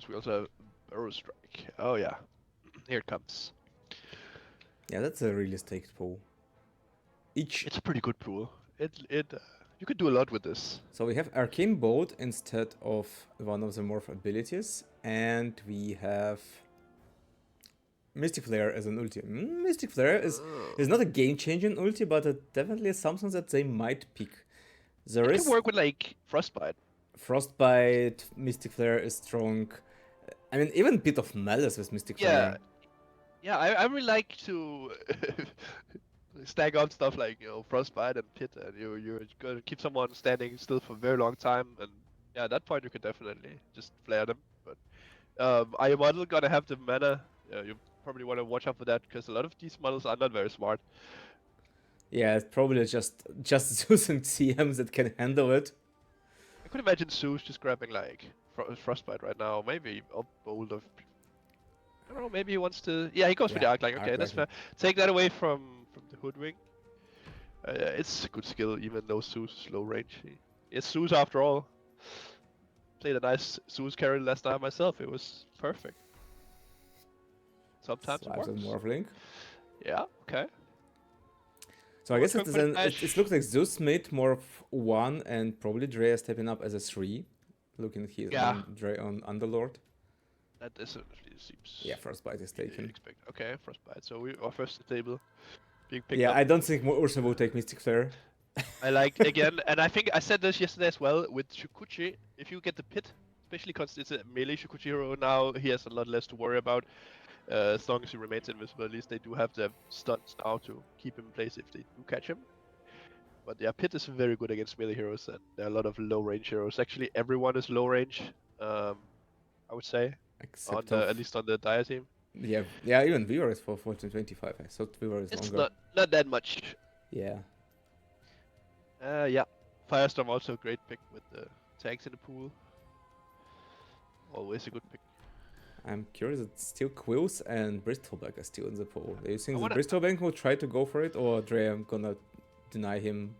Because we also have Burrow Strike. Oh yeah, here it comes. Yeah, that's a really staked pool. Each. It's a pretty good pool. You could do a lot with this. So we have Arcane Bolt instead of one of the morph abilities, and we have Mystic Flare as an ulti. Mystic Flare is not a game-changing ulti, but it definitely is something that they might pick. There It can is work with like Frostbite. Frostbite, Mystic Flare is strong. I mean, even a bit of Malice with Mystic Yeah, Flare. yeah. I really like to stack on stuff like Frostbite and Pit, and you're gonna keep someone standing still for a very long time, and yeah, at that point you could definitely just flare them. But are your model gonna have the mana? You probably want to watch out for that because a lot of these models are not very smart. Yeah, it's probably just Zeus and CMs that can handle it. I could imagine Zeus just grabbing like Frostbite right now. Maybe up bold of. I don't know. Maybe he wants to. Yeah, he goes for the Yeah, arc. Like, okay, Arc that's Lightning. fair. Take that away from the hoodwink. It's a good skill, even though Zeus is low range. It's Zeus after all. Played a nice Zeus carry last time myself. It was perfect. Sometimes it Slides and works. Morphling. Yeah. Okay. So I Someone's guess going for the dash. it looks like Zeus made more of 1 and probably Drea stepping up as a 3. Looking here Yeah. on Drea on Underlord. That definitely seems Yeah, Frostbite is taken. expect. Okay, Frostbite. So we are first at the table being picked Yeah, up. I don't think Ursa will take Mystic Flare. I like again, and I think I said this yesterday as well with Shukuchi. If you get the pit, especially because it's a melee Shukuchi hero now, he has a lot less to worry about. As long as he remains invisible, at least they do have the stunts now to keep him in place if they do catch him. But yeah, pit is very good against melee heroes, and there are a lot of low range heroes. Actually, everyone is low range. I would say on Except the of. at least on the Dire team. Yeah, even Weaver is for 1425. I thought Weaver is It's longer. not that much. Yeah. Yeah, Firestorm also a great pick with the tanks in the pool. Always a good pick. I'm curious, it's still Quills and Bristleback are still in the pool. Do you I think that wanna. Bristleback will try to go for it, or Drea gonna deny him?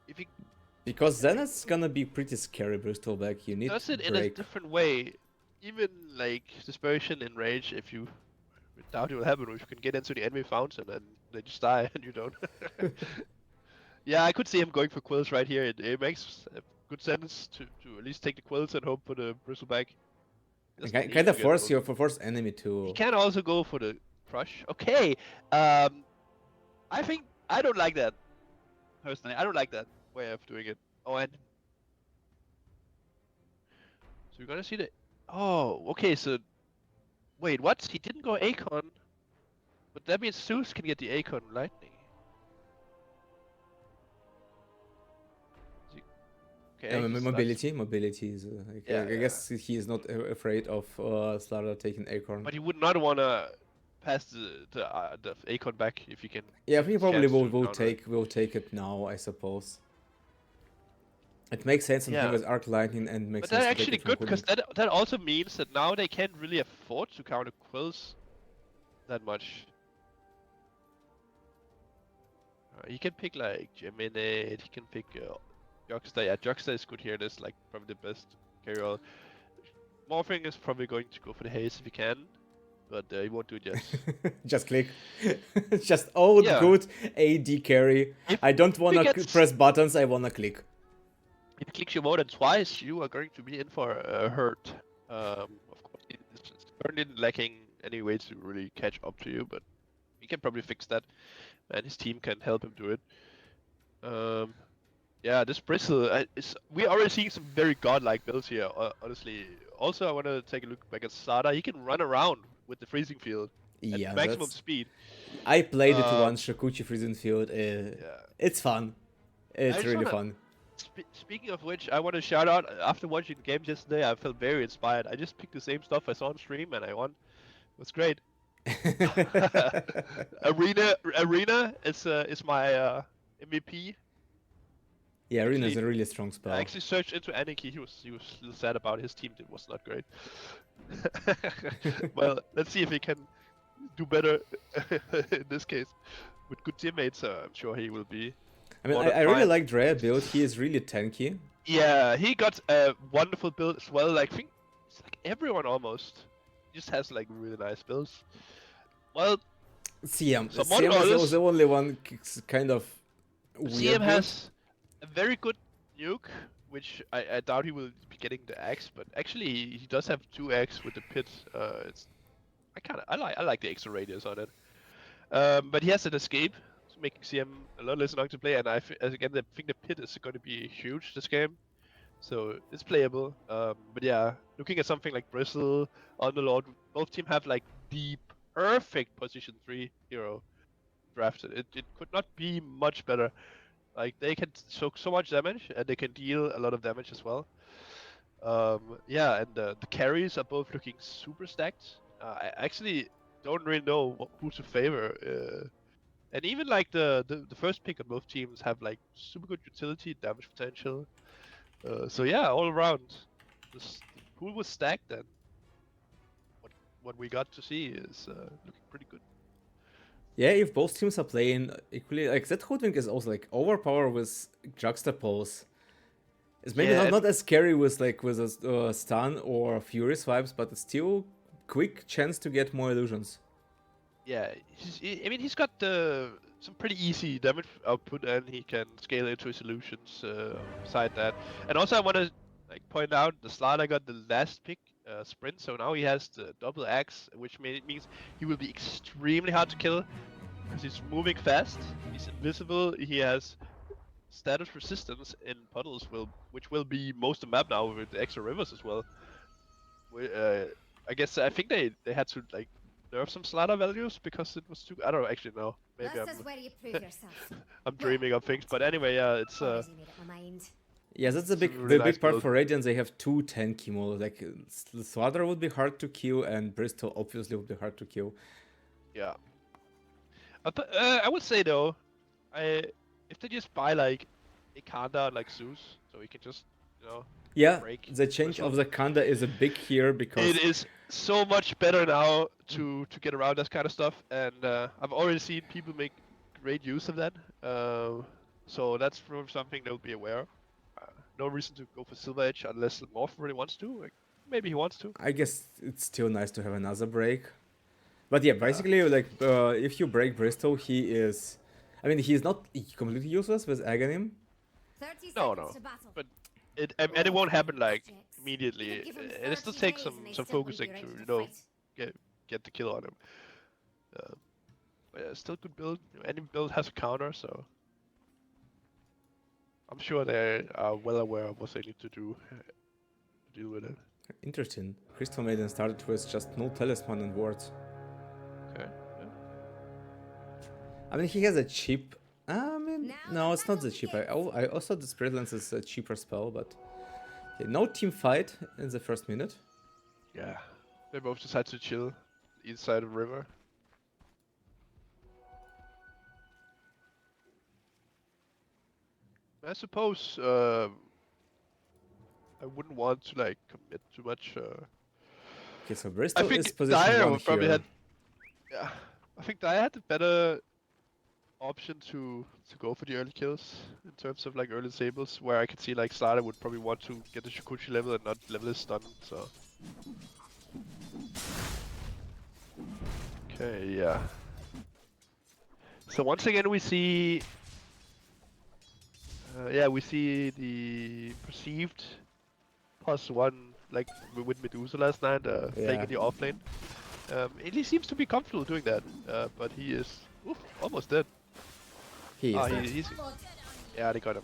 If he Because then it's gonna be pretty scary, Bristleback. You need does it in a Drake. different way, even like dispersion in rage, if you doubt it will happen, if you can get into the enemy fountain and they just die and you don't. Yeah, I could see him going for quills right here. It makes good sense to at least take the quills and hope for the bristleback. He doesn't need Kind to of get force those. your force enemy He to. can also go for the crush. Okay, um, I think I don't like that personally. I don't like that way of doing it. Oh, and so you're gonna see the. Oh, okay. So wait, what? He didn't go Acon, but that means Zeus can get the Acon lightning. Is he- Okay, he's not. Mobility is. Yeah, I yeah. guess he is not afraid of Slardar taking Acorn. But he would not wanna pass the Acon back if he can. Yeah, If he it's probably chance to counter it. will take it now, I suppose. It makes sense on him Yeah. with Arc Lightning and makes But sense that's to take actually it from good because Hoodwink. that also means that now they can't really afford to counter quills that much. He can pick like Geminate, he can pick Jugster. Yeah, Jugster is good here. That's like probably the best carry-all. Morphing is probably going to go for the haze if he can, but he won't do it yet. Just click. Just old Yeah, good AD carry. I don't if he wanna gets, press buttons, I wanna click. if he clicks you more than twice, you are going to be in for a hurt. Of course, it's currently lacking any way to really catch up to you, but he can probably fix that, and his team can help him do it. Yeah, this Bristle, we're already seeing some very godlike builds here, honestly. Also, I want to take a look back at Sada. He can run around with the freezing field at Yeah, maximum that's. speed. I played it Um, once, Shakuchi Freezing Field. yeah. It's fun. I It's just really wanna, fun. speaking of which, I want to shout out, after watching the game yesterday, I felt very inspired. I just picked the same stuff I saw on stream and I won. It was great. Arena is my MVP. Yeah, Arena is Actually, a really strong I spell. actually searched into Aniki. He was a little sad about his team. It was not great. Well, let's see if he can do better in this case. With good teammates, I'm sure he will be I mean, more than I really fine. like Drea build. He is really tanky. Yeah, he got a wonderful build as well. Like, I think it's like everyone almost just has like really nice builds. Well, CM. some CM is others. the only one kind of CM weird build. has a very good nuke, which I doubt he will be getting the axe, but actually he does have 2 axe with the pit. It's I like the extra radius on it. But he has an escape, making CM a lot less annoying to play, and again I think the pit is going to be huge this game, so it's playable. But yeah, looking at something like Bristle, Underlord, both team have like the perfect position 3 hero drafted. It could not be much better. Like they can soak so much damage and they can deal a lot of damage as well. Yeah, and the carries are both looking super stacked. I actually don't really know who to favor. And even like the first pick on both teams have like super good utility, damage potential. So yeah, all around, the pool was stacked, and what what we got to see is looking pretty good. Yeah, if both teams are playing equally, like that Hoodwink is also like overpower with juxtapose. It's maybe Yeah, not and as scary with like with a stun or furious vibes, but it's still quick chance to get more illusions. yeah, I mean, he's got some pretty easy damage output, and he can scale into his solutions. Beside that, and also I want to like point out the Slider got the last pick, sprint, so now he has the double axe, which means he will be extremely hard to kill because he's moving fast. He's invisible. He has status resistance in puddles, which will be most of the map now with the extra rivers as well. I guess I think they had to like nerf some slider values because it was too. I don't actually know. Maybe This is where you prove yourself. I'm dreaming of things, but anyway, yeah, Already made up my mind. Yeah, that's it's a really the nice big part build. for Radiant. They have two 10 chemo. Like Slaughter would be hard to kill, and Bristol obviously would be hard to kill. Yeah, I would say though, I if they just buy like a Kanda like Zeus, so we can just you know Yeah, break the change Bristle. of the Kanda is a big here because It is so much better now to get around that kind of stuff, and I've already seen people make great use of that. So that's from something they'll be aware of. No reason to go for Silver Edge unless Morph really wants to. Like, maybe he wants to. I guess it's still nice to have another break. But yeah, Yeah. basically, like if you break Bristol, he is. I mean, he's not completely useless with Aghanim. 30 No, seconds no. to battle. But and it won't happen like Objects. You immediately. could give him It still 30 takes days and they some still wouldn't be focusing to ready to fight. get the kill on him. But yeah, still good build. Any build has a counter, so I'm sure they are well aware of what they need to do to deal with it. Interesting. Crystal Maiden started with just no talisman and wards. Okay. Yeah. I mean, he has a cheap. I mean, Now no, the it's not battle the cheap. I begins. also the Spirit Lance is a cheaper spell, but okay, no team fight in the first minute. Yeah. They both decide to chill either side of the river. I suppose I wouldn't want to like commit too much. Okay, so I Bristol is think position Dyer 1 would probably here. had. Yeah. I think Dyer had the better option to go for the early kills in terms of like early disables, where I could see like Slider would probably want to get the Shikuchi level and not level his stun. So. Okay, yeah. So once again we see, yeah, we see the perceived +1 like with Medusa last night, playing Yeah, in the offlane. And he seems to be comfortable doing that, but he is almost dead. he is Ah, dead. he's yeah, they got him.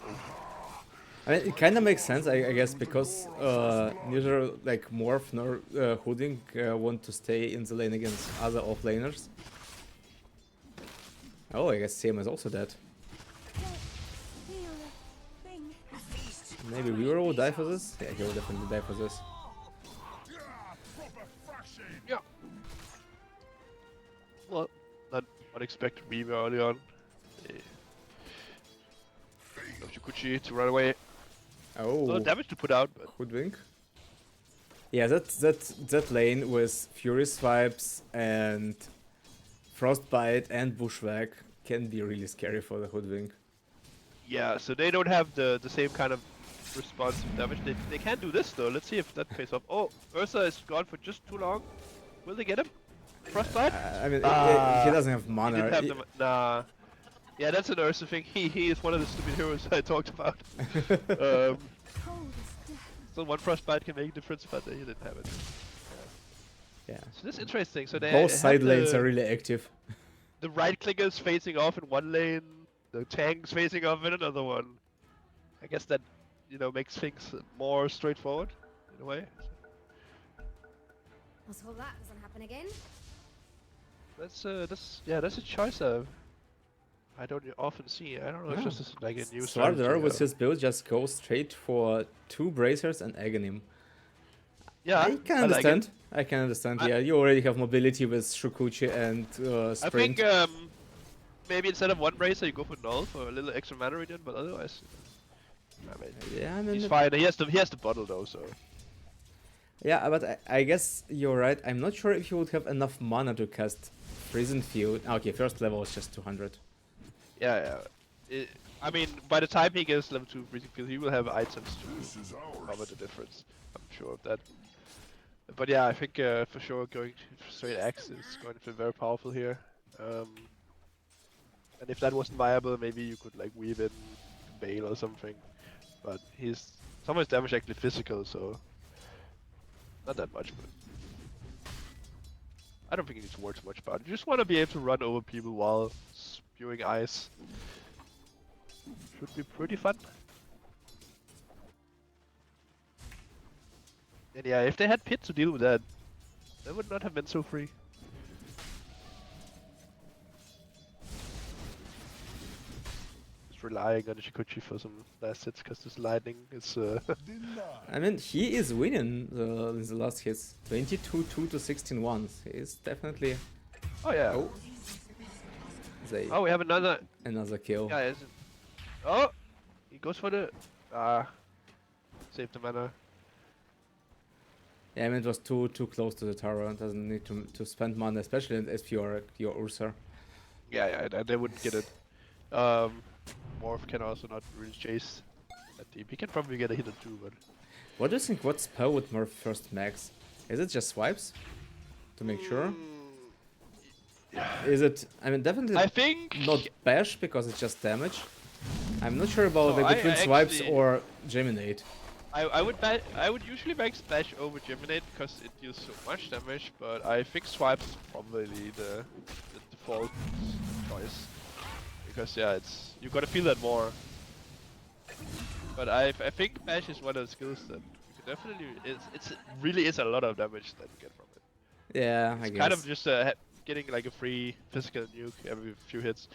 I mean, it kind of makes sense, I guess, because neither like Morph nor Hooding want to stay in the lane against other offlaners. Oh, I guess CM is also dead. Maybe Weaver will die for this? Yeah, he will definitely die for this. Yeah. Well, not unexpected Weaver early on. No Shikuchi to run away. A lot Oh, of damage to put out, but Hoodwink. Yeah, that lane with Furious Vibes and Frostbite and Bushwhack can be really scary for the Hoodwink. yeah, so they don't have the same kind of responsive damage. They can do this though. Let's see if that pays off. Oh, Ursa is gone for just too long. Will they get him? Frostbite? I mean, he doesn't have He mana. didn't have the nah. Yeah, that's an Ursa thing. He is one of the stupid heroes I talked about. So one Frostbite can make a difference, but he didn't have it. Yeah. So this is interesting. So they Both have side lanes are really active. the right clickers facing off in one lane, the tanks facing off in another one. I guess that, you know, makes things more straightforward in a way. Let's hope that doesn't happen again. That's a choice I don't often see. I don't know. It's just like a new Slardar strategy, with his build just goes straight for 2 bracers and Aghanim. yeah, I can like understand. it. I can understand. Yeah, you already have mobility with Shukuchi and I Sprint. think maybe instead of one bracer you go for null for a little extra mana regen, but otherwise, I mean, Yeah, I mean, he's fine. He has the bottle though, so. yeah, but I guess you're right. I'm not sure if you would have enough mana to cast Prison Field. Okay, first level is just 200. Yeah. I mean, by the time he gets level 2 breathing field, he will have items to cover the difference. I'm sure of that. But yeah, I think for sure going to straight axe is going to be very powerful here. And if that wasn't viable, maybe you could like weave in Bale or something. But some of his damage actually physical, so not that much. But I don't think you need to worry too much about it. You just want to be able to run over people while spewing ice. Should be pretty fun. And yeah, if they had Pit to deal with that, they would not have been so free. Just relying on Shikuchi for some last hits, because this lightning is... I mean, he is winning in the last hits. 22-2 to 16-1. He is definitely... Oh yeah. Oh. Oh, we have another... Another kill. Yeah, is it... Oh! He goes for the... Save the mana. Yeah, I mean, it was too close to the tower. Doesn't need to spend mana, especially if you're Ursa. Yeah, they wouldn't get it. Morph can also not really chase that deep. He can probably get a hit or two, but... What do you think? What spell would Morph first max? Is it just swipes? To make sure? Is it... I mean, definitely I think... not bash, because it's just damage. I'm not sure about No, like, between swipes actually- or Geminate. I would usually make Splash over Geminate because it deals so much damage, but I think Swipes is probably the default choice. Because yeah, you gotta feel that more. But I think Bash is one of the skills that you can definitely... It really is a lot of damage that you get from it. Yeah, I It's guess. kind of just getting like a free physical nuke every few hits.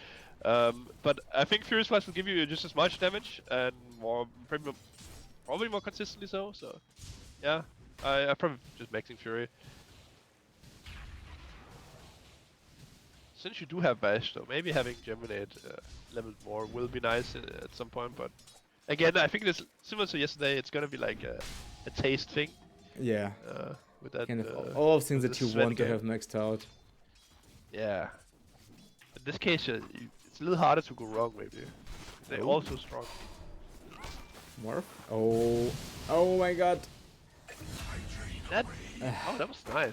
But I think Furious Blast will give you just as much damage and more, probably more consistently so. So, yeah, I probably just maxing Fury. Since you do have Bash though, maybe having Geminate leveled more will be nice at some point. But again, I think this similar to yesterday. It's gonna be like a taste thing. Yeah. With that. Kind of all of things with that the you Sven want to game. have maxed out. Yeah. In this case, it's a little harder to go wrong, maybe. They're Oh. also strong. Morph? Oh. Oh my god. That that was nice.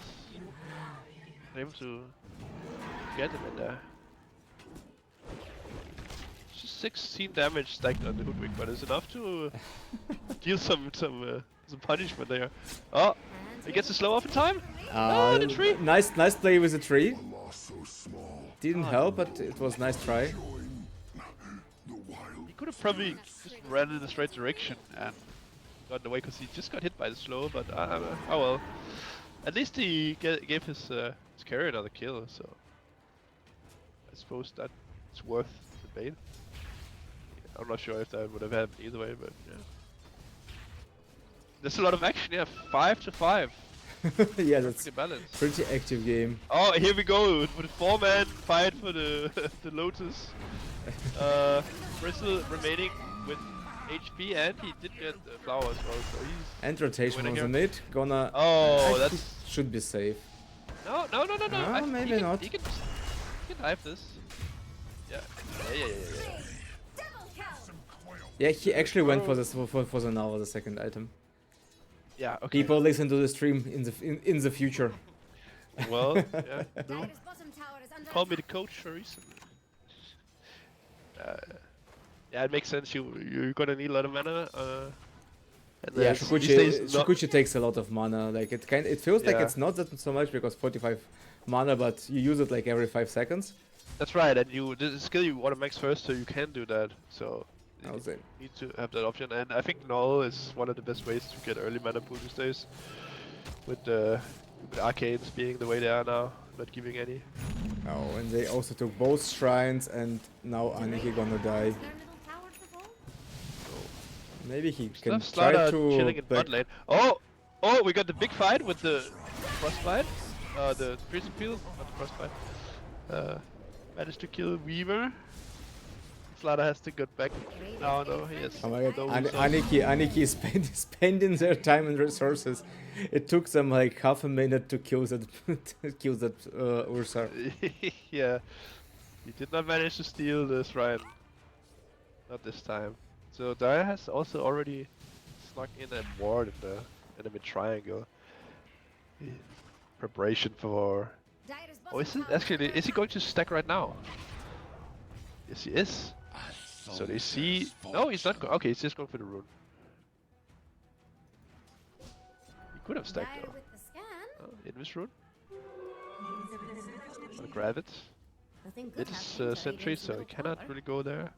Able to get him in there. It's just 16 damage stacked on the Hoodwink, but it's enough to deal some punishment there. Oh, he gets a slow off in time. Oh, the tree. Nice play with the tree. Didn't help, but it was nice try. He could have probably just ran in the straight direction and gotten away because he just got hit by the slow. But oh well. At least he gave his carry another kill, so I suppose that's worth the bait. I'm not sure if that would have happened either way, but yeah. There's a lot of action, yeah. 5 to 5. Yeah, that's Pretty balanced. pretty active game. Oh, here we go with a 4-man fight for the the Lotus. Bristle remaining with HP, and he did get the flower as well, so he's... And rotation winning on the here. mid. Gonna... Oh, actually that's... should be safe. No. No, maybe not. He can dive this. Yeah. Yeah. Double kill. Yeah, he actually went for the now the second item. Yeah, okay. People listen to the stream in the future. Well, yeah. No. Dire's bottom tower is under Call me the attack. coach for a reason. Yeah, it makes sense. You're gonna need a lot of mana. And Yeah, these days not. Shukuchi takes a lot of mana. Like it feels like Yeah. it's not that so much because 45 mana, but you use it like every 5 seconds. That's right, and this is skill you want to max first, so you can do that. So I would say. you need to have that option, and I think null is one of the best ways to get early mana pool these days. With arcades being the way they are now, not giving any. Oh, and they also took both shrines, and now Aniki gonna die. Is their middle tower to fall? Maybe he Still can have try Slaughter to. chilling in bot lane. Oh, we got the big fight with the frostbite. The prison field, not the frostbite. Managed to kill Weaver. Slaughter has to get back now, though. He has Oh my god, no Aniki is spending their time and resources. It took them like half a minute to kill that Ursa. Yeah, he did not manage to steal the shrine. Not this time. So Dire has also already snuck in a ward in the mid triangle. Preparation for. Dire's Oh, is bottom it tower actually? under Is he attack. going to stack right now? Yes, he is. So they see. No, he's not. Okay, he's just going for the rune. He could have stacked Dire though. with the scan. Oh, Invis rune. I'll grab it. Nothing good It is happening to sentry, Radiant's so he middle cannot tower. really go there.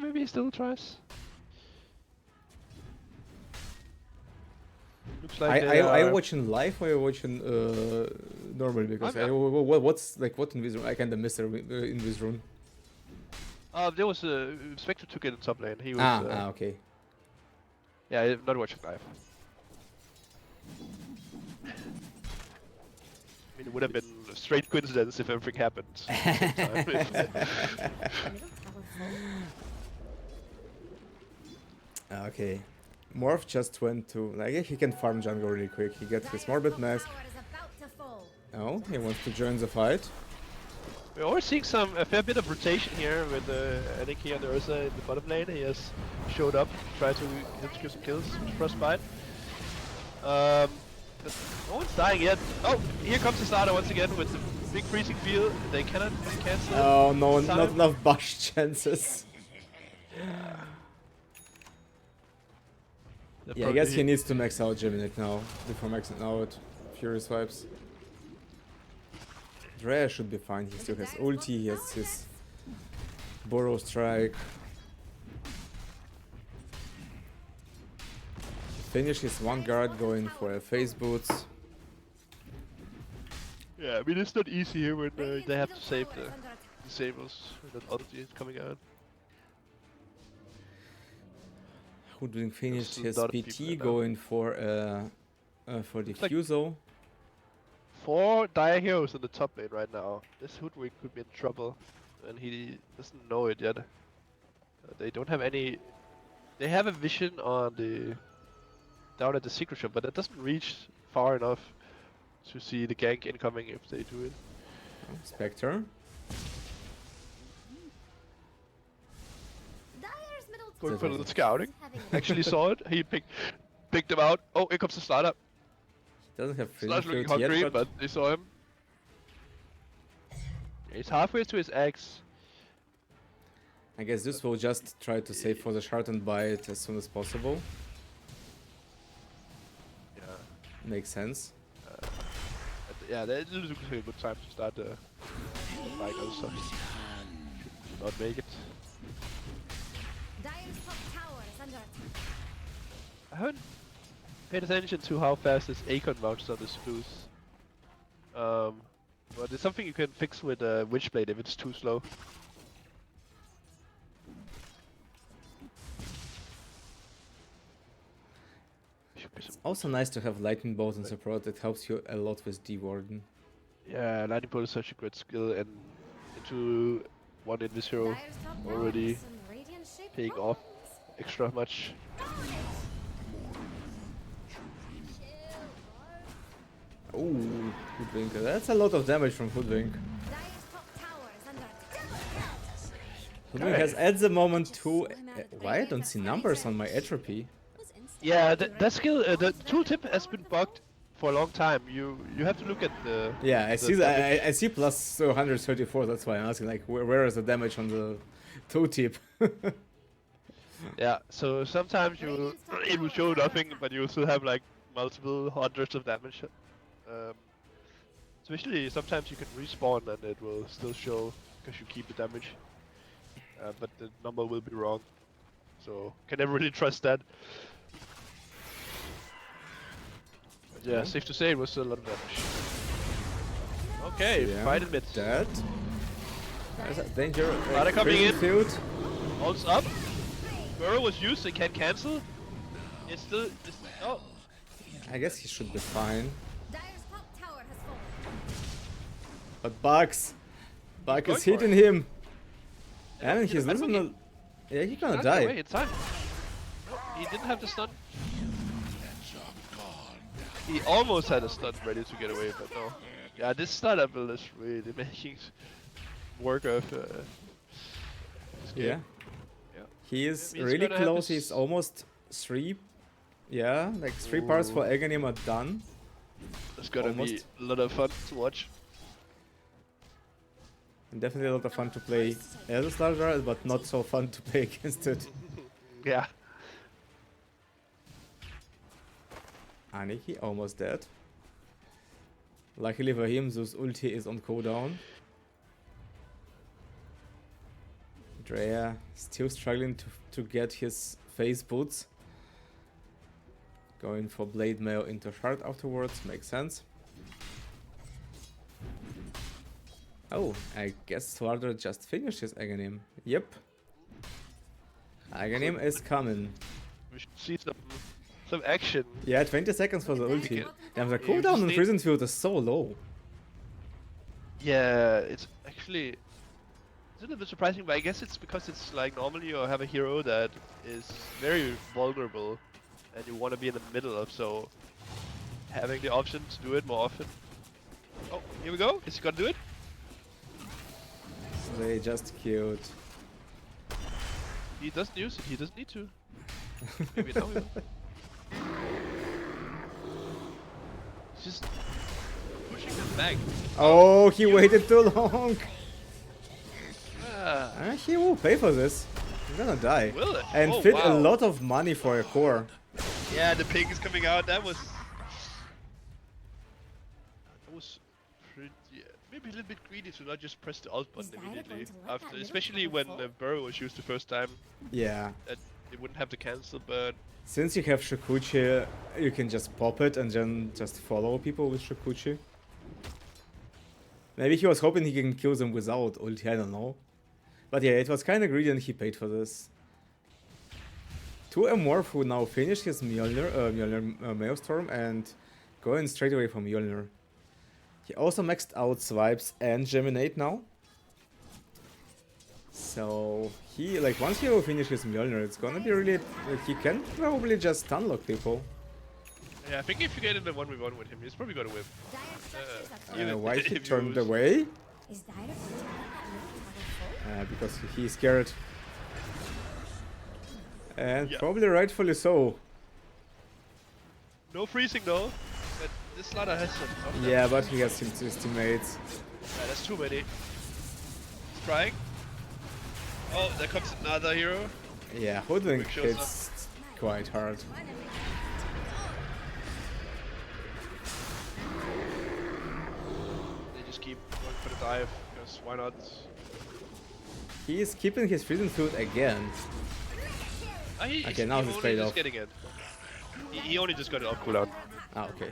Maybe he still tries. Looks like they Are you are- watching live or are you watching normal? Because I'm- what's in this room? I kinda missed in this room. There was a Spectre took it in top lane. He was. Okay. Yeah, I'm not watching live. I mean, it would have been a straight coincidence if everything happened. at the same time. Middle tower full. Okay. Morph just went to like he can farm jungle really quick. He gets his Dire's Morbid top Mask. tower is about to fall. Oh, he wants to join the fight. We're already seeing a fair bit of rotation here with Aniki and Ursa in the bottom lane. He has showed up, tried to secure some kills with Frostbite. But no one's dying yet. Oh, here comes the starter once again with the big freezing field. They cannot cancel it. Oh no, this time. not enough bush chances. They're Yeah, I guess probably- he needs to max out Geminate now before maxing out Furious Vibes. Drea should be fine. He still has ulti. He has his Burrow Strike. Finish his one guard going for a face boots. Yeah, I mean it's not easy here when Radiant's they have to middle save tower the is under attack. disables when that ulti is coming out. Hoodwink finished There's his a lot of people PT there now. going for like- Diffusal. 4 Dire Heroes in the top lane right now. This Hoodwink could be in trouble, and he doesn't know it yet. They don't have any. They have a vision on the down at the secret shop, but that doesn't reach far enough to see the gank incoming if they do it. Spectre. Dire's middle Going tower for a little is scouting. having Actually saw it. He picked him out. Oh, here comes the startup. Doesn't have Sludge freezing looking field hungry, yet, but they saw him. He's halfway to his axe. I guess this will just try to save for the shard and buy it as soon as possible. Yeah. Makes sense. Yeah, that looks like a good time to start the finals. So should not make it. Dire's top tower is under attack. I haven't paid attention to how fast this Acon mounts on the spruce. But it's something you can fix with Witchblade if it's too slow. Should be some- Also nice to have Lightning Bolt in support. It helps you a lot with D-Warden. Yeah, Lightning Bolt is such a great skill, and into one Invis hero Dire's top tower already has some radiant-shaped paying off bombs. extra much. Ooh, Hoodwink. That's a lot of damage from Hoodwink. Dire's top tower is under attack. Hoodwink has at the moment two. Why I don't see numbers on my entropy? Yeah, that skill, the tooltip has been bugged for a long time. You have to look at the. Yeah, I see. damage. I see plus 134. That's why I'm asking. Like, where is the damage on the toe tip? Yeah, so sometimes you it will show nothing, but you will still have like multiple hundreds of damage. Um, Especially sometimes you can respawn and it will still show because you keep the damage, but the number will be wrong. So can never really trust that. But yeah, safe to say it was a lot of damage. Okay, Yeah, fight in mid. That. There's a danger. Ladder coming prison in. field. Ult's up. Burrow was used, it can cancel. It's still. Oh, I guess he should be fine. Dire's top tower has fallen. But Bugs going is for hitting it. him. And He's he's a losing bad a... Yeah, he's gonna not get away, die. it's time. No, he didn't have the stun. He almost had a stun ready to get away, but no. Yeah, this startup build is really making work of this game. Yeah. Yeah. He is He's really gonna have close. his- He's almost 3. Yeah, like 3 parts for Aghanim are done. It's gonna be Almost. a lot of fun to watch. And definitely a lot of fun to play as a Slasher, but not so fun to play against it. Yeah. Aniki almost dead. Luckily for him, Zeus ulti is on cooldown. Drea still struggling to get his face boots. Going for Blade Mail into Shard afterwards, makes sense. Oh, I guess Slardar just finished his Aghanim. Yep. Aghanim is coming. We should see some action. Yeah, 20 seconds for the ulti. Damn, the You cooldown just on need- Prison Field is so low. Yeah, it's actually it's a little bit surprising, but I guess it's because it's like normally you have a hero that is very vulnerable and you want to be in the middle of, so having the option to do it more often. Oh, here we go. Is he gonna do it? They just killed. He doesn't use it. He doesn't need to. Maybe now he will. He's just pushing them back. Oh, he waited too long. Ah, He will pay for this. He's gonna die. will it? And Oh, fit wow. a lot of money for a core. Yeah, the pig is coming out. That was pretty. Maybe a little bit greedy to not just press the alt button Is Dire immediately going to let that after, middle especially tower when fall? Burrow was used the first time. Yeah. That it wouldn't have to cancel, but Since you have Shikuchi, you can just pop it and then just follow people with Shikuchi. Maybe he was hoping he can kill them without ulti, I don't know. But yeah, it was kinda greedy and he paid for this. To Amorph, who now finished his Mjolnir Maelstrom and going straight away from Mjolnir. He also maxed out Swipes and Geminate now. So he, like, once he will finish his Mjolnir, it's gonna be really, he can probably just stunlock people. yeah, I think if you get in the 1v1 with him, he's probably gonna win. Dire structures are Even falling. Why he if turned you- away? Is Dire going to let that middle tower fall? Because he's scared. And Yeah. probably rightfully so. No freezing though. But this ladder has some. of them. Yeah, but he has his teammates. Yeah, that's too many. He's trying. Oh, there comes another hero. Yeah, Hoodwink Quick shows hits quite hard. They just keep going for the dive because why not? He is keeping his freezing field again. Ah, Okay, now he's only paid just off. getting it. He only just got it off cooldown. Ah, okay.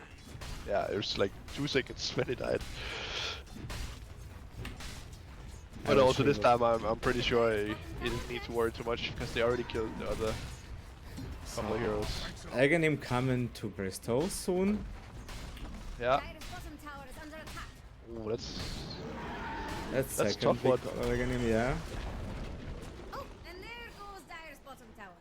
Yeah, it was like 2 seconds when he died. But I'm also sure this that- time I'm pretty sure he didn't need to worry too much because they already killed the other couple of heroes. Aghanim coming to Bristow soon. Yeah. Dire's bottom tower is under attack. Ooh, that's That's That's second tough big one. for Aghanim, yeah. Oh, and there goes Dire's bottom tower.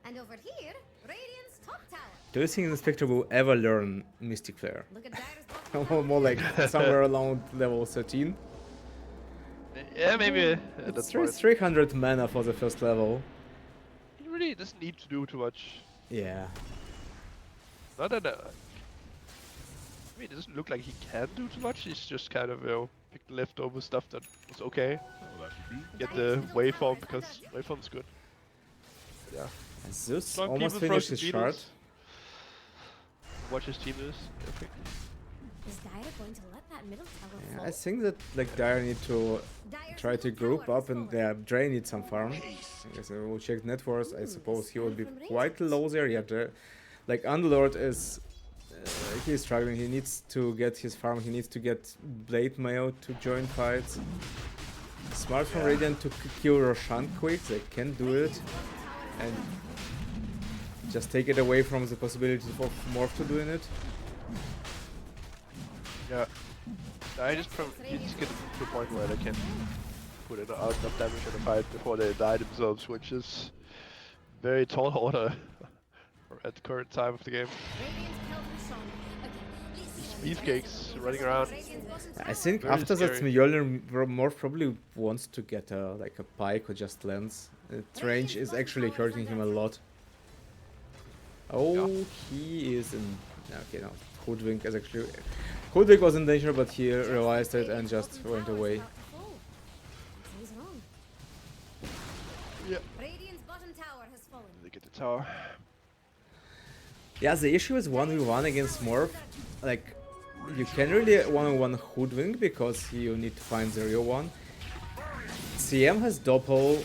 And over here, Radiant's top tower. Do you think the Spectre will ever learn Mystic Flare? Look at Dire's bottom tower. Or more like somewhere around level 13? Yeah, maybe It's that's smart. 300 mana for the first level. He really doesn't need to do too much. Yeah. Not that. I mean, it doesn't look like he can do too much. He's just kind of, pick the leftover stuff that was okay. Get the waveform because waveform's good. Yeah. And Zeus Strong almost people, finished frozen his shard. beetles. Watch his team lose. I think. Is Dire going to let that middle tower Yeah, fall? I think that like Dire need to Dire's try to middle group tower up has and fallen. Dre needs some farm. I guess we'll check net worth. I suppose he would be from quite Radiant. low there. Yeah, like Underlord is he's struggling. He needs to get his farm. He needs to get Blade Mail to join fights. Smart from Radiant to kill Roshan quick. They can do it and just take it away from the possibility for Morph to doing it. Yeah. I just need to get to a point where they can put in enough damage in the fight before they die themselves, which is very tall order at the current time of the game. Beefcakes running around. I think Very after that scary. Mjolnir Morph probably wants to get like a pike or just lens. Its range is actually hurting him a lot. Oh, he is in... Okay, no. Hoodwink is actually... Hoodwink was in danger, but he realized it and just went away. Yeah. Radiant's bottom tower has fallen. They get the tower. Yeah, the issue is 1v1 against Morph. Like, you can really 1v1 Hoodwink because you need to find the real one. CM has Doppel,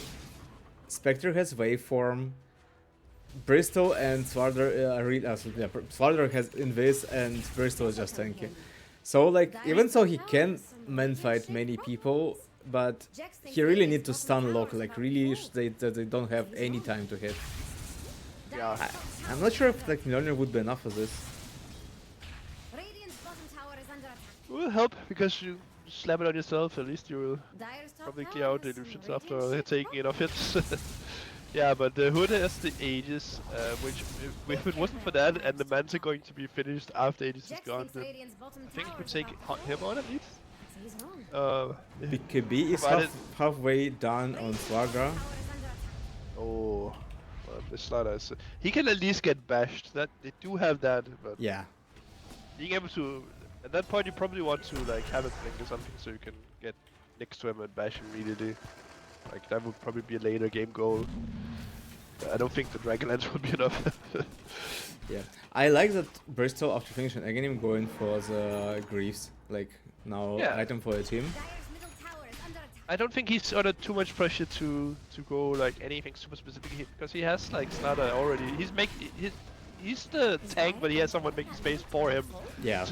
Spectre has Waveform, Bristol and Slardar, Slardar has Invis and Bristol is just tanky. So like, even though he can man fight many people, but he really need to stun lock, like really they don't have any time to hit. Yeah. I'm not sure if like Mjolnir would be enough for this. Radiant's bottom tower is under attack. It will help because you slap it on yourself. At least you will Dire's top probably tower clear out the has some illusions radiant after shields taking up. enough hits. Yeah, but the Hood has the Aegis, which if it wasn't for that and the Manta going to be finished after Aegis is Jax gone, thinks then Radiant's bottom I think you tower could is take about to him fall. on at least. He's wrong. BKB is Provided- halfway done on Swaga. Tower is under attack. Oh, well, this slider is... He can at least get bashed. That they do have that, but Yeah. being able to... At that point, you probably want to like have a blink or something so you can get next to him and bash him immediately. Like that would probably be a later game goal. I don't think the Dragonlance would be enough. Yeah, I like that Bristol after finishing again him going for the Greaves, like now Yeah. item for the team. Dire's middle tower is under attack. I don't think he's under too much pressure to go like anything super specific because he has like Snada already. He's the tank, but he has someone making space for him. Yeah,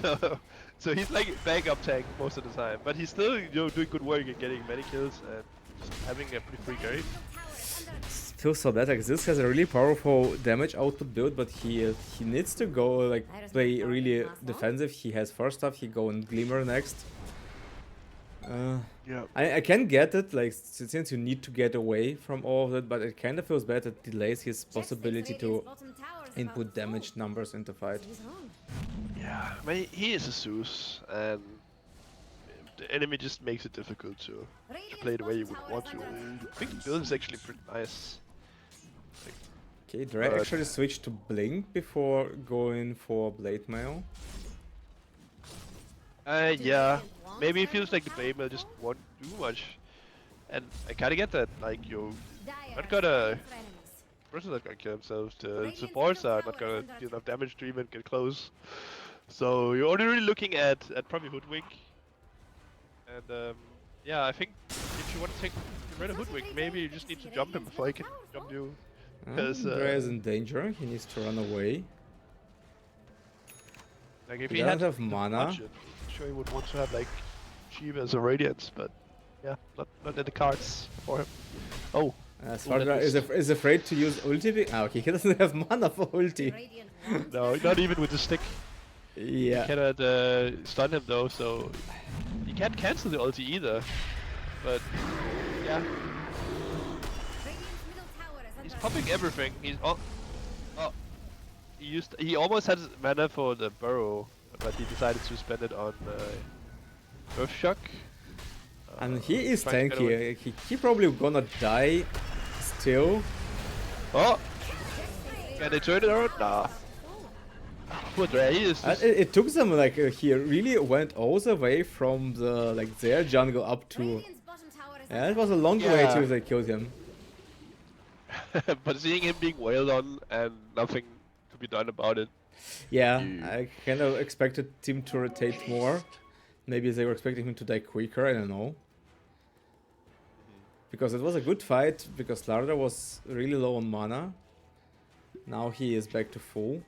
So he's like backup tank most of the time, but he's still doing good work and getting many kills and just having a pretty free carry. feels so bad. Like this has a really powerful damage output build, but he needs to go like play really defensive. He has first stuff. He go and Glimmer next. Yeah. I can get it, like since you need to get away from all of that, but it kind of feels bad. It delays his possibility to input damage numbers into fight. He's wrong. Yeah, I mean, he is a Zeus, and the enemy just makes it difficult to play the way you would want to. I think the build is actually pretty nice. Okay, Dre actually switched to Blink before going for Blade Mail. Yeah, maybe it feels like the Blade Mail just won't do much, and I kinda get that. Like you, not gonna. Person's not gonna kill themselves. The supports are not gonna do enough damage to even get close. So you're only really looking at probably Hoodwink. And yeah, I think if you want to get rid of Hoodwink, maybe you just need to jump him before he can jump you. Because Dre is in danger. He needs to run away. like if He he had doesn't have the mana. budget, I'm sure he would want to have like Shivas or Radiance, but yeah, not in the cards for him. Oh, Svarga is afraid to use ulti. Okay, he doesn't have mana for ulti. no, not even with the stick. Yeah. You cannot stun him though, so you can't cancel the ulti either. But yeah, he's popping everything. He's he almost had mana for the burrow, but he decided to spend it on Earth Shock. And he is trying to get away. tanky. He probably gonna die still. Oh! Can they turn it around? Nah. Poor Dre, he is just... It took them like he really went all the way from the like their jungle up to. Radiant's bottom tower is Yeah, it was a long way Yeah. till they killed him. but seeing him being wailed on and nothing to be done about it. Yeah, Yeah. I kind of expected him to rotate more. Maybe they were expecting him to die quicker. I don't know. Because it was a good fight. Because Larda was really low on mana. Now he is back to full.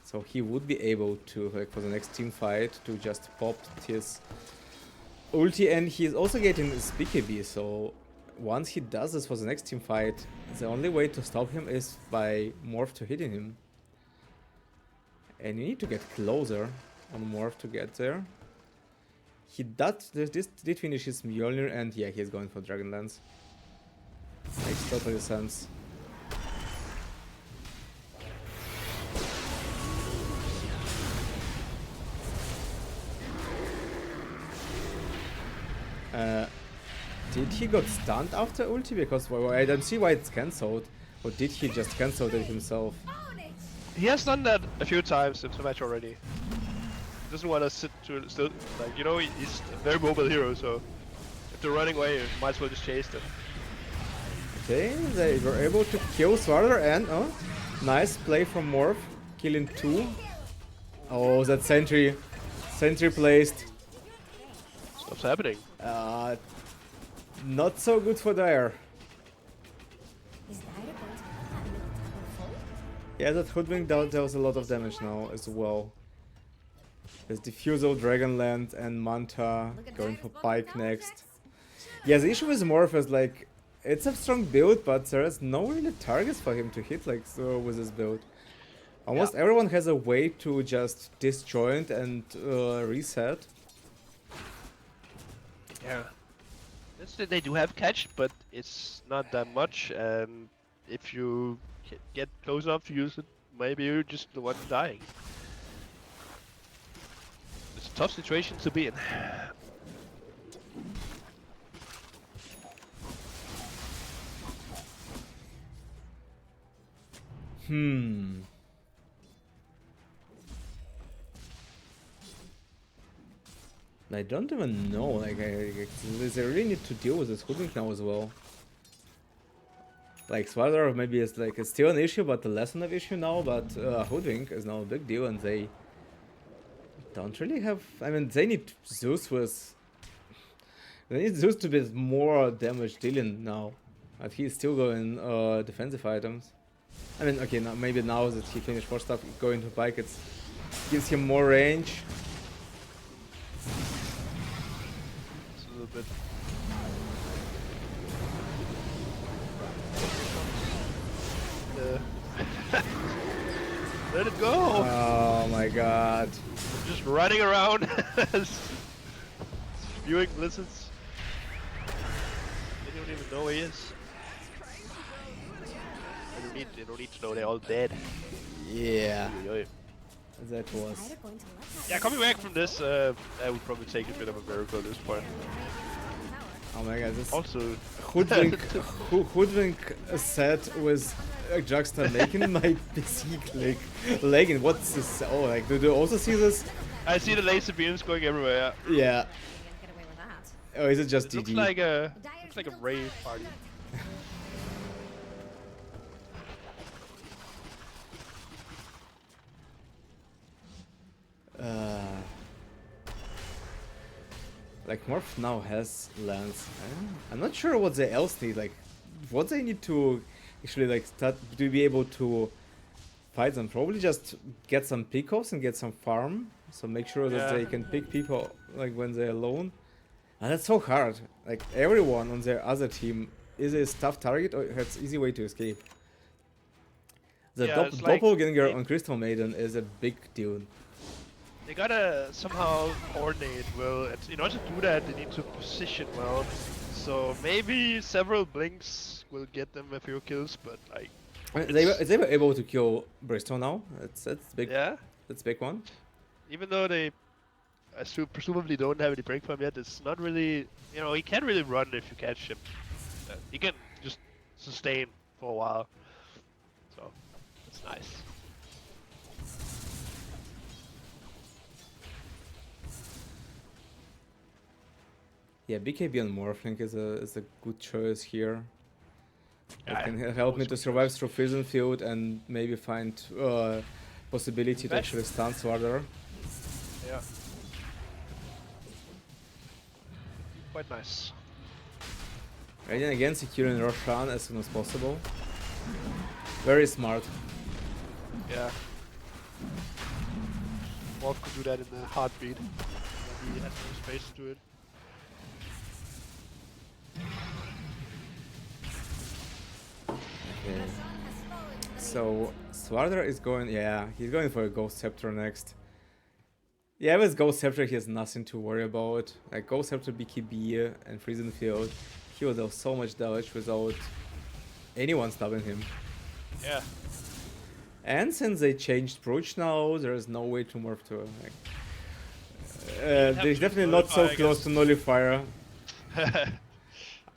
So he would be able to, like, for the next team fight, to just pop his ulti, and he's also getting his BKB, so once he does this for the next team fight, the only way to stop him is by Morph to hitting him. And you need to get closer on Morph to get there. He did finish his Mjolnir, and yeah, he's going for Dragonlance. Makes totally sense. Did he got stunned after ulti? Because well, I don't see why it's cancelled. Or did he just cancel it himself? own it. He has done that a few times in the match already. He doesn't want to sit to still, like, you know, he's a very mobile hero, so if they're running away, you might as well just chase them. Okay, they were able to kill Swarther, and oh, nice play from Morph, killing 2. Oh, that sentry placed. Stuff's happening. Not so good for Dire. Is Dire going to let that middle tower fall? Yeah, that Hoodwink deals a lot of damage now as well. There's Diffusal, Dragonland, and Manta Look at going Dire's for bottom Pike tower, next. Jax. Yeah, the issue with Morph is like, it's a strong build, but there's no really targets for him to hit like so with this build. Almost everyone has a way to just disjoint and reset. Yeah. They do have catch, but it's not that much, and if you get close enough to use it, maybe you're just the one dying. It's a tough situation to be in. I don't even know, like, they really need to deal with this Hoodwink now as well. Like, Swarther maybe is like, it's still an issue, but less of an issue now, but Hoodwink is now a big deal, and they don't really have, I mean, they need Zeus with, they need Zeus to be more damage dealing now, but he's still going defensive items. I mean, okay, now, maybe now that he finished 4 stuff, going to Pike, it gives him more range. It's a little bit. Let it go! Oh my god. Just running around, spewing blizzards. They don't even know where he is. They don't need to know they're all dead. Yeah, Oi, oi. that was. Is Dire going to let that Yeah, coming back from this, I would probably take a bit of a miracle at this point. Oh my god, this Also, Hoodwink set with Juxta making my PC click lagging. What's this? Oh, like, do you also see this? I see the laser beams going everywhere. Yeah. Get away with that. Oh, is it just It looks DD? like a Dire's rave middle tower party. is Like, Morph now has Lance. I'm not sure what they else need. Like, what they need to actually like start to be able to fight them. Probably just get some pickoffs and get some farm. So make sure that Yeah. they can pick people like when they're alone. And that's so hard. Like, everyone on their other team is a tough target or has easy way to escape. The Yeah, it's like doppelganger they- on Crystal Maiden is a big deal. They gotta somehow coordinate well. And in order to do that, they need to position well. So maybe several blinks will get them a few kills, but like, They were able to kill Bristol now. That's big. yeah. That's big one. Even though they presumably don't have any break from yet. It's not really, you know, he can't really run if you catch him. He can just sustain for a while. So that's nice. Yeah, BKB on Morphling is a good choice here. Yeah, It can help me always to good survive choice. through Prison Field and maybe find possibility to Bash. actually stun Swarder. Yeah. Quite nice. Radiant again securing Roshan as soon as possible. Very smart. Yeah. Wolf could do that in a heartbeat. But he had no space to do it. Okay. So Swarder is going, yeah, he's going for a Ghost Scepter next. Yeah, with Ghost Scepter he has nothing to worry about. Like Ghost Scepter, BKB and Freezing Field, he will do so much damage without anyone stopping him. Yeah. And since they changed Brooch now, there is no way to morph to like, have they're to definitely not so nullify, I close guess. to Nullifier.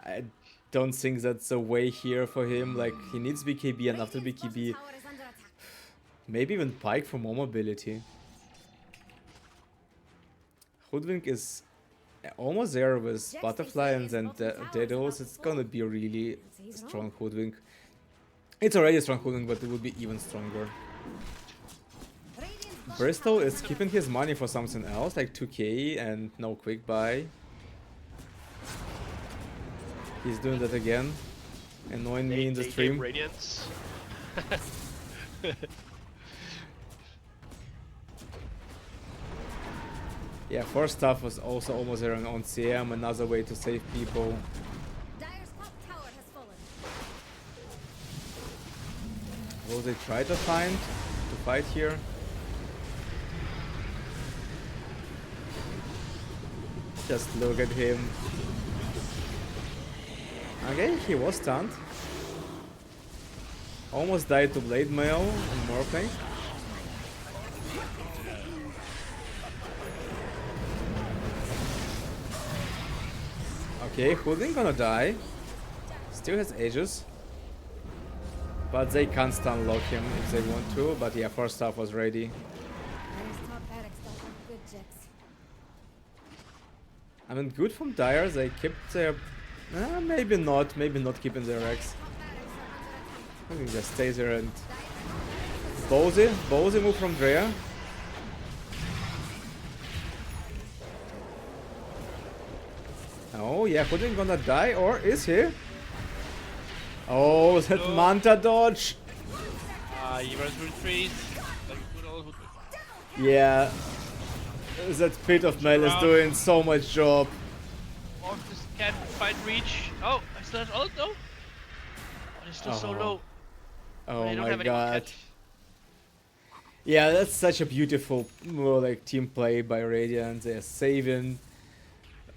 I don't think that's a way here for him. Like he needs BKB, and after BKB, maybe even Pike for more mobility. Hoodwink is almost there with Butterfly and then Daedalus. It's gonna be a really strong Hoodwink. It's already a strong Hoodwink, but it would be even stronger. Bristol is keeping his money for something else, like 2k and no quick buy. He's doing that again, annoying me in the stream. Radiance. Yeah, first stuff was also almost there on CM, another way to save people. Dire's top tower has fallen. Will they try to fight here? Just look at him. Okay, he was stunned. Almost died to Blade Mail and Morphling. Okay, Hoodwink gonna die. Still has Aegis. But they can't stun lock him if they want to. But yeah, first stuff was ready. Dire's top barracks don't look good, Jax. I mean, good from Dire. They kept their... maybe not keeping their Rex. I think just stay there and... Bowsy move from Drea. Oh yeah, Hoodwink gonna die, or is he? Oh, that No. Manta dodge! He runs through the trees. Like a good old Hoodwink. Yeah, that Pit of Mail is doing so much job. Wolf just can't find reach. Oh, I still have ult though. Oh, he's still so Oh. low. Oh They don't my have anyone god. catch. Yeah, that's such a beautiful like team play by Radiant. They're saving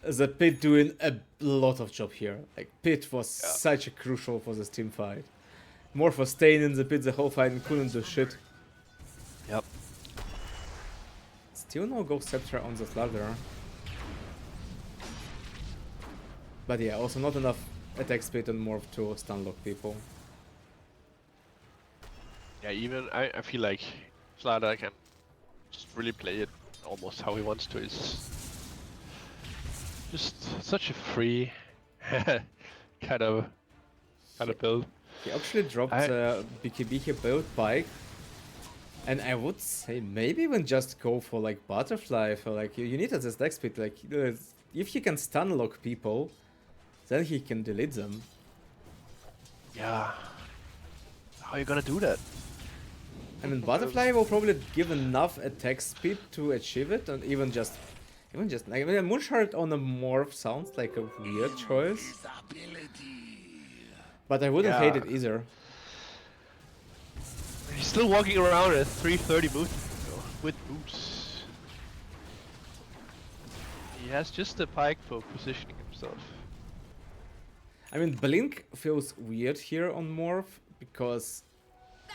the Pit doing a lot of job here. Like Pit was such a crucial for this team fight. More for staying in the Pit the whole fight and couldn't do shit. Yep. Still no Ghost Scepter on the ladder. But yeah, also not enough attack speed and morph to stun lock people. Yeah, even I feel like Slider can just really play it almost how he wants to. It's just such a free kind of build. He actually dropped BKB here build Pike. And I would say maybe even just go for like Butterfly for like you need this attack speed. Like if he can stun lock people, then he can delete them. Yeah. How are you gonna do that? I mean, Butterfly will probably give enough attack speed to achieve it, and even just like, I mean, Moonshard on a morph sounds like a weird choice. But I wouldn't hate it either. He's still walking around at 330 movement with boots. He has just a Pike for positioning himself. I mean, Blink feels weird here on morph because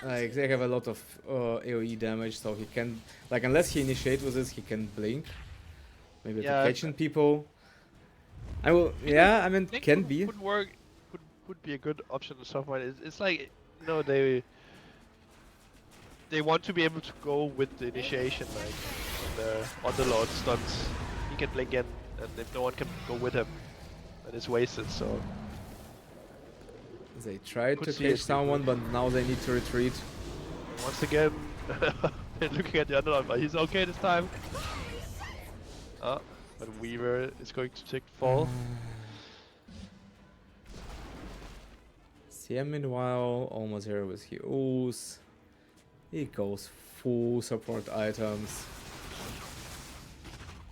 like they have a lot of AoE damage, so he can like unless he initiate with this, he can blink. Maybe Yeah, to catching people. I will. Yeah, I mean, Blink can be. could work. Could be a good option at some point. It's like they want to be able to go with the initiation, like when the Underlord stunts, he can blink in, and if no one can go with him, then it's wasted. So They tried could to see it catch be someone, good. but now they need to retreat. Once again, looking at the Underlord, but he's okay this time. But Weaver is going to take fall. Siam meanwhile almost here with Hughes. He goes full support items.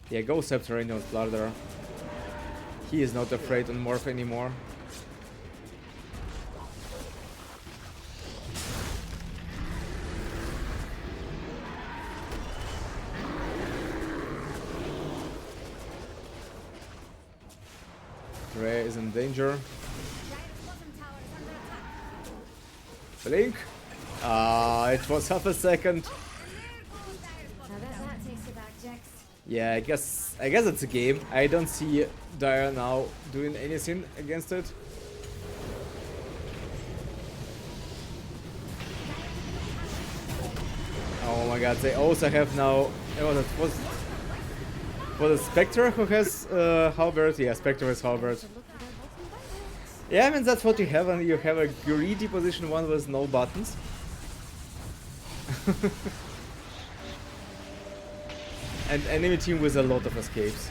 Yeah, go Subterranean Bladder. He is not afraid on Morph anymore. Ray is in danger. Dire's bottom tower is under attack. Blink. Ah, it was half a second. And there goes Dire's bottom tower. That takes you back, Jax. Yeah, I guess it's a game. I don't see Dire now doing anything against it. Oh my god, they also have now. Was it Spectre who has Halberd? Yeah, Spectre has Halberd. Should look for their bottom buttons. Yeah, I mean that's what you have, and you have a greedy position one with no buttons. And enemy team with a lot of escapes.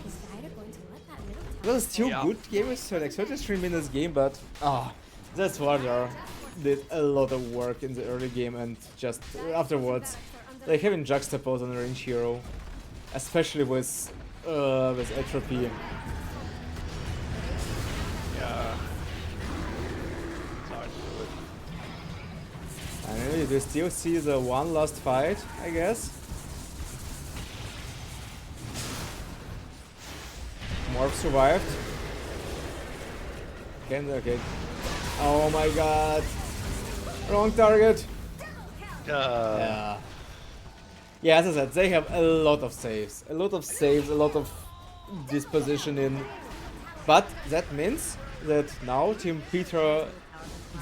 Is Dire going to let that middle It tower was still Yeah. good game, it's like 33 minutes game, but that's Vardar did a lot of work in the early game, and just afterwards they haven't juxtaposed on a range hero, especially with Entropy. Yeah. It's hard to do it. And we still see the one last fight, I guess. Morph survived. Okay. Oh my god. Wrong target. Yeah. Yeah, as I said, they have a lot of saves. A lot of disposition in. But that means that now Team Peter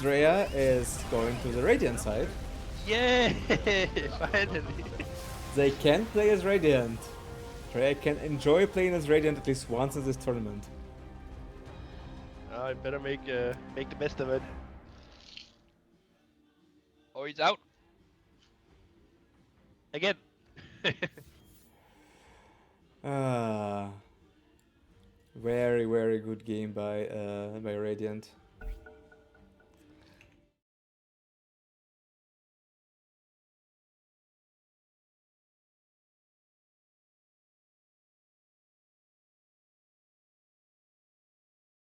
Drea is going to the Radiant side. Yay! Finally. They can play as Radiant. Drea can enjoy playing as Radiant at least once in this tournament. I better make the best of it. Oh, he's out. Again. Very good game by Radiant.